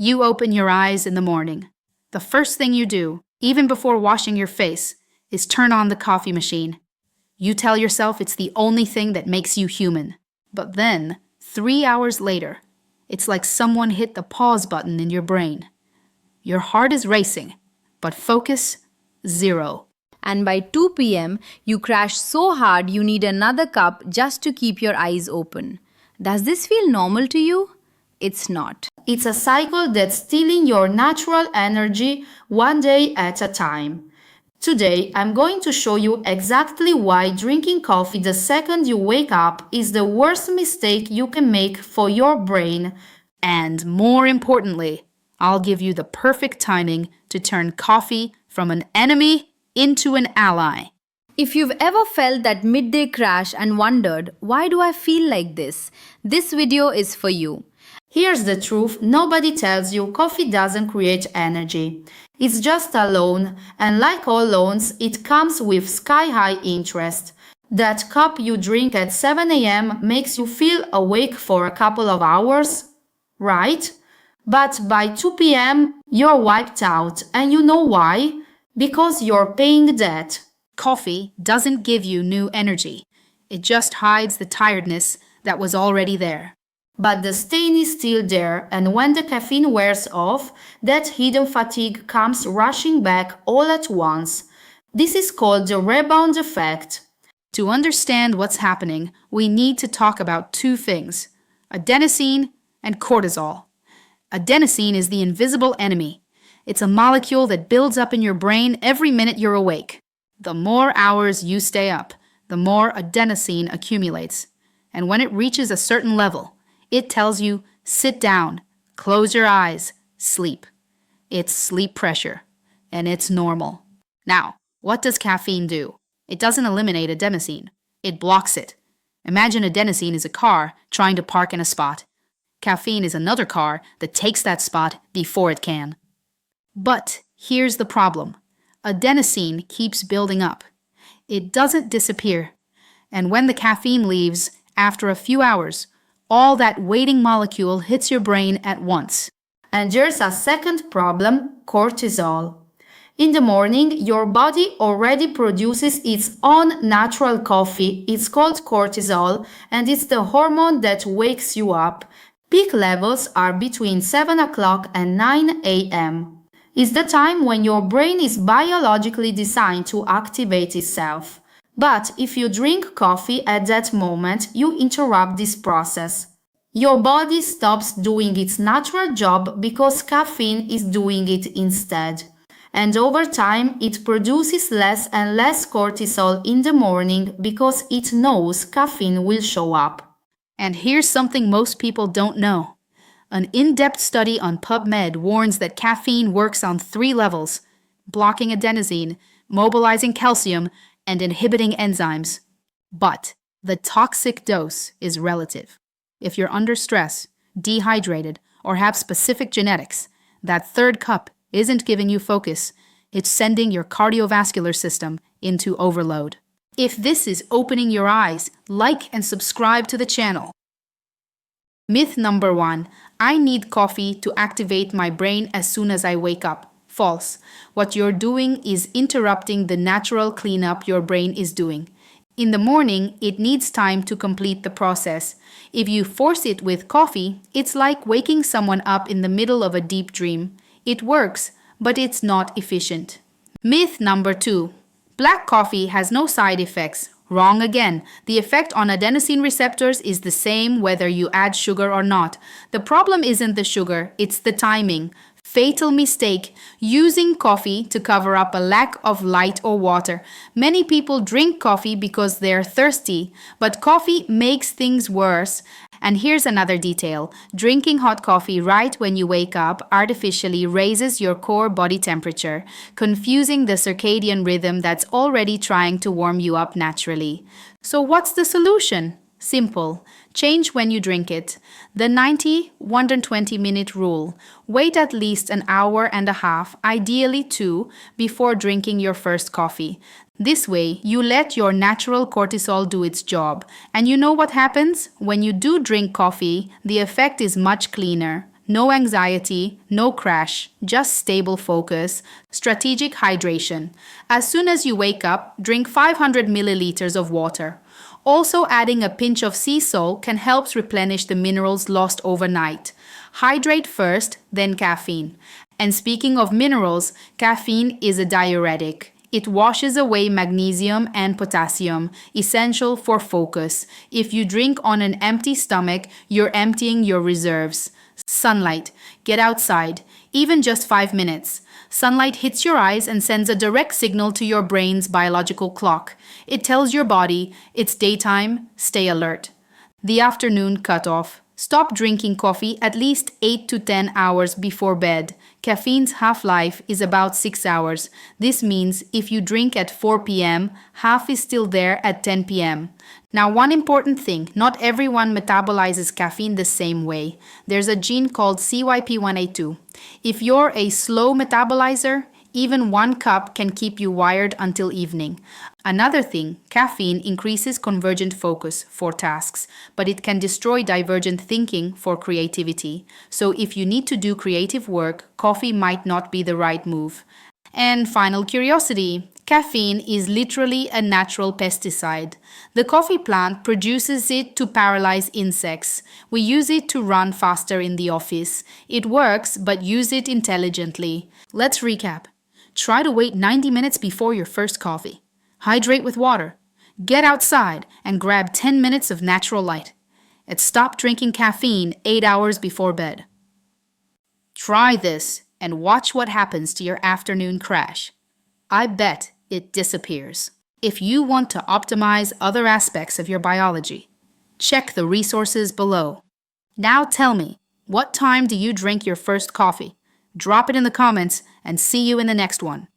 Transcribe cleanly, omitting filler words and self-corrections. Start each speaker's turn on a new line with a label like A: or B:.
A: You open your eyes in the morning. The first thing you do, even before washing your face, is turn on the coffee machine. You tell yourself it's the only thing that makes you human. But then, 3 hours later, it's like someone hit the pause button in your brain. Your heart is racing, but focus, zero.
B: And by 2 p.m., you crash so hard you need another cup just to keep your eyes open. Does this feel normal to you? It's not.
C: It's a cycle that's stealing your natural energy one day at a time. Today, I'm going to show you exactly why drinking coffee the second you wake up is the worst mistake you can make for your brain.
A: And more importantly, I'll give you the perfect timing to turn coffee from an enemy into an ally.
B: If you've ever felt that midday crash and wondered, why do I feel like this? This video is for you.
C: Here's the truth, nobody tells you coffee doesn't create energy. It's just a loan, and like all loans, it comes with sky-high interest. That cup you drink at 7 a.m. makes you feel awake for a couple of hours, right? But by 2 p.m., you're wiped out, and you know why? Because you're paying debt.
A: Coffee doesn't give you new energy. It just hides the tiredness that was already there.
C: But the stain is still there, and when the caffeine wears off, that hidden fatigue comes rushing back all at once. This is called the rebound effect.
A: To understand what's happening, we need to talk about two things: adenosine and cortisol. Adenosine is the invisible enemy. It's a molecule that builds up in your brain every minute you're awake. The more hours you stay up, the more adenosine accumulates. And when it reaches a certain level, it tells you, sit down, close your eyes, sleep. It's sleep pressure, and it's normal. Now, what does caffeine do? It doesn't eliminate adenosine. It blocks it. Imagine adenosine is a car trying to park in a spot. Caffeine is another car that takes that spot before it can. But here's the problem. Adenosine keeps building up. It doesn't disappear. And when the caffeine leaves, after a few hours, all that waiting molecule hits your brain at once.
C: And there's a second problem, cortisol. In the morning, your body already produces its own natural coffee. It's called cortisol, and it's the hormone that wakes you up. Peak levels are between 7 o'clock and 9 a.m. It's the time when your brain is biologically designed to activate itself. But if you drink coffee at that moment, you interrupt this process. Your body stops doing its natural job because caffeine is doing it instead. And over time, it produces less and less cortisol in the morning because it knows caffeine will show up.
A: And here's something most people don't know. An in-depth study on PubMed warns that caffeine works on 3 levels: blocking adenosine, mobilizing calcium, and inhibiting enzymes. But the toxic dose is relative. If you're under stress, dehydrated, or have specific genetics, that third cup isn't giving you focus. It's sending your cardiovascular system into overload. If this is opening your eyes, like and subscribe to the channel. Myth number 1, I need coffee to activate my brain as soon as I wake up. False. What you're doing is interrupting the natural cleanup your brain is doing. In the morning, it needs time to complete the process. If you force it with coffee, it's like waking someone up in the middle of a deep dream. It works, but it's not efficient. Myth number 2, black coffee has no side effects. Wrong again. The effect on adenosine receptors is the same whether you add sugar or not. The problem isn't the sugar, it's the timing. Fatal mistake, using coffee to cover up a lack of light or water. Many people drink coffee because they're thirsty, but coffee makes things worse. And here's another detail. Drinking hot coffee right when you wake up artificially raises your core body temperature, confusing the circadian rhythm that's already trying to warm you up naturally. So what's the solution? Simple. Change when you drink it. The 90-120-minute rule. Wait at least an hour and a half, ideally 2, before drinking your first coffee. This way, you let your natural cortisol do its job. And you know what happens? When you do drink coffee, the effect is much cleaner. No anxiety, no crash, just stable focus, strategic hydration. As soon as you wake up, drink 500 milliliters of water. Also, adding a pinch of sea salt can help replenish the minerals lost overnight. Hydrate first, then caffeine. And speaking of minerals, caffeine is a diuretic. It washes away magnesium and potassium, essential for focus. If you drink on an empty stomach, you're emptying your reserves. Sunlight. Get outside, even just 5 minutes. Sunlight hits your eyes and sends a direct signal to your brain's biological clock. It tells your body, it's daytime, stay alert. The afternoon cutoff. Stop drinking coffee at least 8 to 10 hours before bed. Caffeine's half-life is about 6 hours. This means if you drink at 4 p.m., half is still there at 10 p.m. Now, one important thing, not everyone metabolizes caffeine the same way. There's a gene called CYP1A2. If you're a slow metabolizer, even 1 cup can keep you wired until evening. Another thing, caffeine increases convergent focus for tasks, but it can destroy divergent thinking for creativity. So if you need to do creative work, coffee might not be the right move. And final curiosity, caffeine is literally a natural pesticide. The coffee plant produces it to paralyze insects. We use it to run faster in the office. It works, but use it intelligently. Let's recap. Try to wait 90 minutes before your first coffee. Hydrate with water. Get outside and grab 10 minutes of natural light. And stop drinking caffeine 8 hours before bed. Try this and watch what happens to your afternoon crash. I bet it disappears. If you want to optimize other aspects of your biology, check the resources below. Now tell me, what time do you drink your first coffee? Drop it in the comments and see you in the next one.